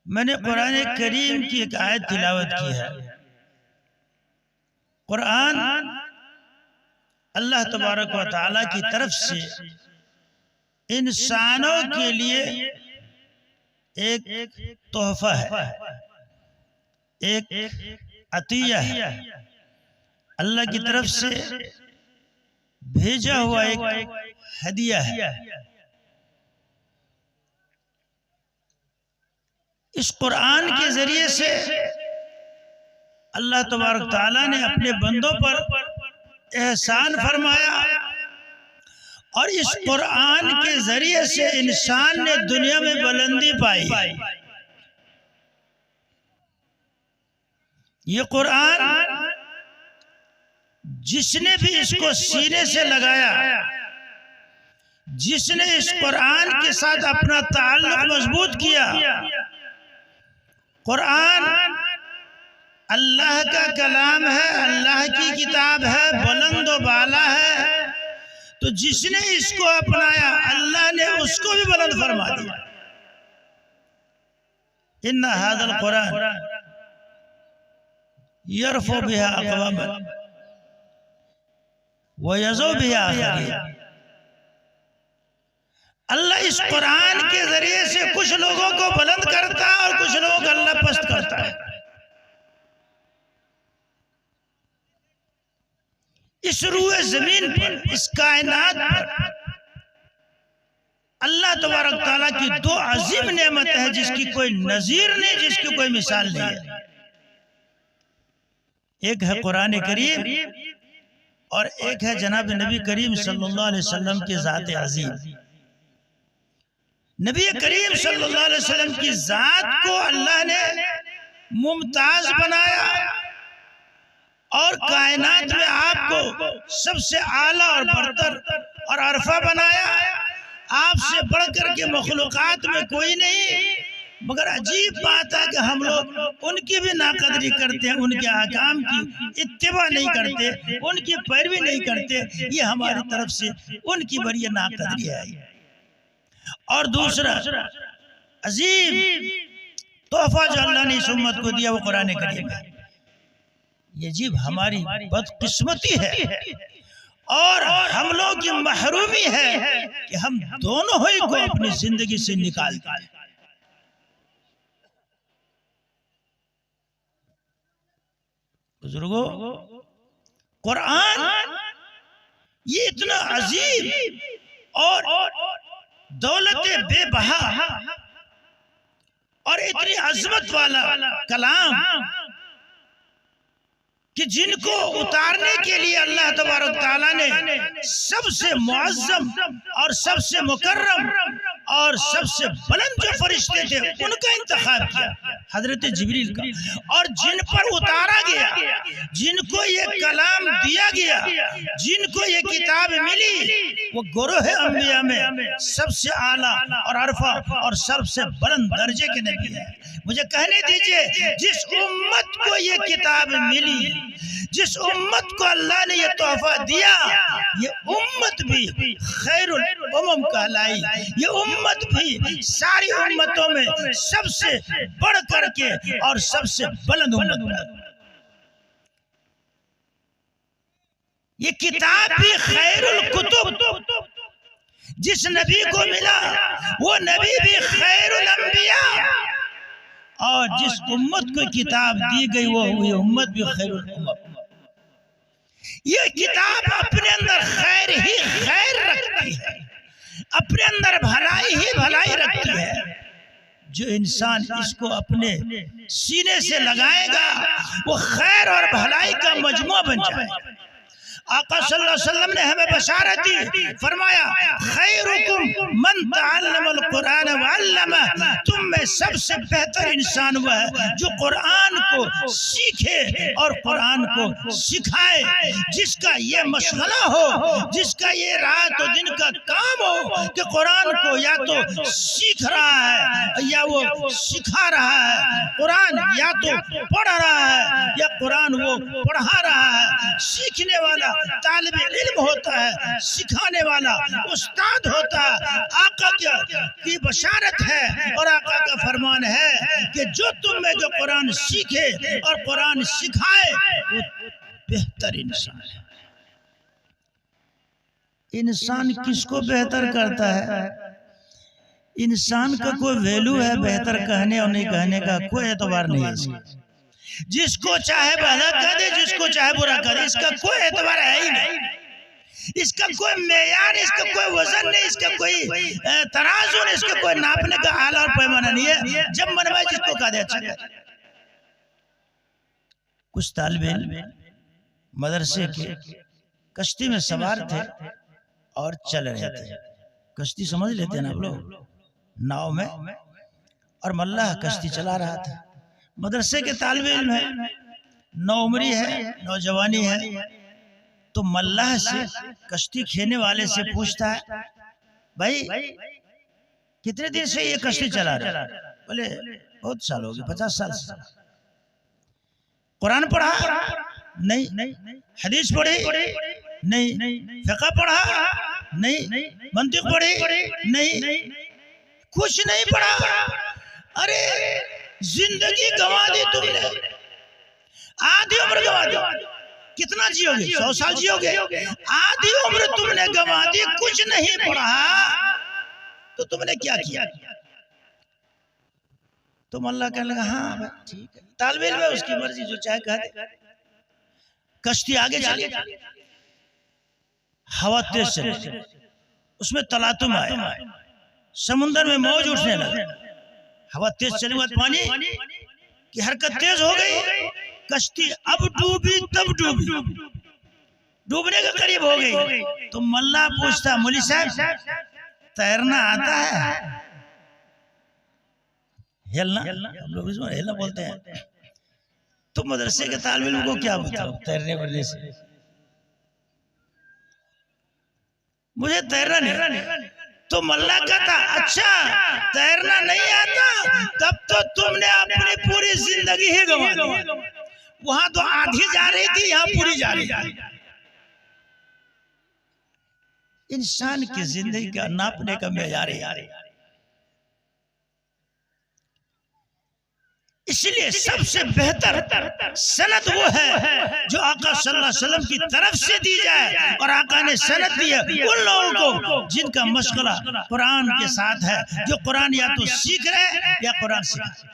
میں نے قرآن کریم کی ایک آیت تلاوت کی ہے۔ قرآن اللہ تبارک و تعالیٰ کی طرف سے انسانوں کے لیے ایک تحفہ ہے، ایک عطیہ ہے، اللہ کی طرف سے بھیجا ہوا ایک ہدیہ ہے۔ اس قرآن کے ذریعے سے اللہ تبارک تعالیٰ نے اپنے بندوں پر احسان فرمایا، اور اس قرآن کے ذریعے سے انسان نے دنیا میں بلندی پائی۔ یہ قرآن جس نے بھی اس کو سینے سے لگایا، جس نے اس قرآن کے ساتھ اپنا تعلق مضبوط کیا، قرآن اللہ کا کلام ہے، اللہ کی کتاب ہے، بلند و بالا ہے، تو جس نے اس کو اپنایا اللہ نے اس کو بھی بلند فرما دیا۔ ان ھذا القرآن یرفع بها اقواما ویضع بها آخرین۔ اللہ اس قرآن کے ذریعے سے کچھ لوگوں کو بلند کرتا ہے اور کچھ لوگوں کو اللہ پست کرتا ہے۔ اس روئے زمین پر، اس کائنات پر اللہ تبارک تعالیٰ کی دو عظیم نعمت ہے جس کی کوئی نظیر نہیں، جس کی کوئی مثال نہیں ہے۔ ایک ہے قرآن کریم اور ایک ہے جناب نبی کریم صلی اللہ علیہ وسلم کی ذات عظیم۔ نبی کریم صلی اللہ علیہ وسلم کی ذات کو اللہ نے ممتاز بنایا اور کائنات میں آپ کو سب سے اعلیٰ اور برتر اور عرفہ بنایا۔ آپ سے بڑھ کر کے مخلوقات میں کوئی نہیں، مگر عجیب بات ہے کہ ہم لوگ ان کی بھی ناقدری کرتے ہیں، ان کے احکام کی اتباع نہیں کرتے، ان کی پیروی نہیں کرتے۔ یہ ہماری طرف سے ان کی بڑی ناقدری ہے۔ اور دوسرا عظیم تحفہ جو اللہ نے اس امت کو دیا وہ قرآن کریم ہے۔ یہ عجیب ہماری بدقسمتی ہے اور ہم لوگ کی محرومی ہے کہ ہم دونوں ہی کو اپنی زندگی سے نکالتے ہیں۔ بزرگوں، قرآن یہ اتنا عظیم اور دولت بے بہا اور اتنی عظمت والا کلام کہ جن کو اتارنے کے لیے اللہ تبارک تعالیٰ نے سب سے معظم اور سب سے مکرم اور سب سے بلند جو فرشتے تھے ان کا انتخاب کیا، حضرت جبریل کا، اور جن پر اتارا گیا، جن کو یہ کلام دیا گیا، جن کو یہ کتاب ملی، وہ گروہ انبیاء میں سب سے اعلیٰ اور عرفہ اور سب سے بلند درجے کے نبی ہیں۔ مجھے کہنے دیجئے، جس امت کو یہ کتاب ملی، جس امت کو اللہ نے یہ تحفہ دیا، یہ امت بھی خیر الامم کہلائی، یہ امت بھی ساری امتوں میں سب سے بڑھ کر کے اور سب سے بلند امت ہے۔ یہ کتاب بھی خیر الکتب، جس نبی کو ملا وہ نبی بھی خیر الانبیاء، اور جس امت کو کتاب دی گئی وہ ہوئی امت بھی خیر الامم۔ یہ کتاب اپنے اندر خیر ہی خیر رکھتی ہے، اپنے اندر بھلائی ہی بھلائی رکھتی ہے۔ جو انسان اس کو اپنے سینے سے لگائے گا وہ خیر اور بھلائی کا مجموعہ بن جائے گا۔ آقا صلی اللہ علیہ وسلم نے ہمیں بشارت دی، فرمایا خیرکم من تعلم القرآن وعلمہ، تم میں سب سے بہتر انسان وہ ہے جو قرآن کو سیکھے اور قرآن کو سکھائے، جس کا یہ مشغلہ ہو، جس کا یہ رات و دن کا کام ہو کہ قرآن کو یا تو سیکھ رہا ہے یا وہ سکھا رہا ہے، قرآن یا تو پڑھ رہا ہے یا قرآن وہ پڑھا رہا ہے۔ سیکھنے والا طالب علم ہوتا ہے، سکھانے والا استاد ہوتا ہے۔ آقا کی بشارت ہے اور آقا کا فرمان ہے کہ جو تم میں جو قرآن سیکھے اور قرآن سکھائے وہ بہتر انسان ہے۔ انسان کس کو بہتر کرتا ہے؟ انسان کا کوئی ویلو ہے بہتر کہنے اور نہیں کہنے کا؟ کوئی اعتبار نہیں ہے اس کا۔ جس کو چاہے بھلا کہہ دے، جس کو چاہے برا کہہ دے، اس کا کوئی اعتبار ہے ہی نہیں، اس کا کوئی معیار، اس کا کوئی وزن نہیں، اس کا کوئی ترازو نہیں، اس کا کوئی ناپنے کا آلہ اور پیمانہ نہیں ہے۔ جب من میں جس کو کہہ دے اچھا کہہ دے۔ کچھ طالب علم مدرسے کے کشتی میں سوار تھے اور چل رہے تھے۔ کشتی سمجھ لیتے ہیں نا آپ لوگ، ناؤ میں، اور ملاح کشتی چلا رہا تھا۔ مدرسے کے طالب علم ہے، نوعمری ہے، نوجوانی ہے، تو ملاح سے، کشتی کھینے والے سے پوچھتا ہے بھائی کتنے دن سے یہ کشتی چلا رہا ہے؟ بولے بہت سال ہو گئے، 50 سال سے۔ قرآن پڑھا؟ نہیں۔ حدیث پڑھی؟ نہیں۔ فقہ پڑھا؟ نہیں۔ منطق پڑھی؟ نہیں۔ کچھ نہیں پڑھا۔ ارے زندگی گنوا دی تم نے، آدھی عمر گنوا دی۔ کتنا جیو گے؟ 100 سال جیو گے؟ آدھی عمر تم نے گنوا دی، کچھ نہیں پڑھا تو تم نے کیا کیا؟ تم اللہ کہنے لگا ہاں ٹھیک ہے، طالب علم ہے، اس کی مرضی، جو چاہے کہہ دے۔ کشتی آگے چلی، ہوا تیز چلی، اس میں تلاطم آیا، سمندر میں موج اٹھنے لگا۔ ہوا تیز چلنے کے بعد پانی کی حرکت تیز ہو گئی، کشتی اب ڈوبی تب ڈوبی، ڈوبنے کے قریب ہو گئی۔ تو ملا پوچھتا مولوی صاحب تیرنا آتا ہے؟ ہلنا، ہم لوگ اس میں ہلنا بولتے ہیں۔ تو مدرسے کے طالب علم کو کیا بتاؤ تیرنے ورنے سے؟ مجھے تیرنا نہیں۔ تو ملا کہتا اچھا تیرنا نہیں آتا، تب تو تم نے اپنی پوری زندگی ہی گنوا دی۔ وہاں تو آدھی جا رہی تھی، یہاں پوری جا رہی ہے۔ انسان کی زندگی کا ناپنے کا معیار ہے۔ اس لیے سب سے بہتر سند وہ ہے جو آقا صلی اللہ علیہ وسلم کی طرف سے دی جائے، اور آقا نے سند دی ہے ان لوگوں کو جن کا مشغلہ قرآن کے ساتھ ہے، جو قرآن یا تو سیکھ رہے ہیں یا قرآن سیکھ رہے ہیں۔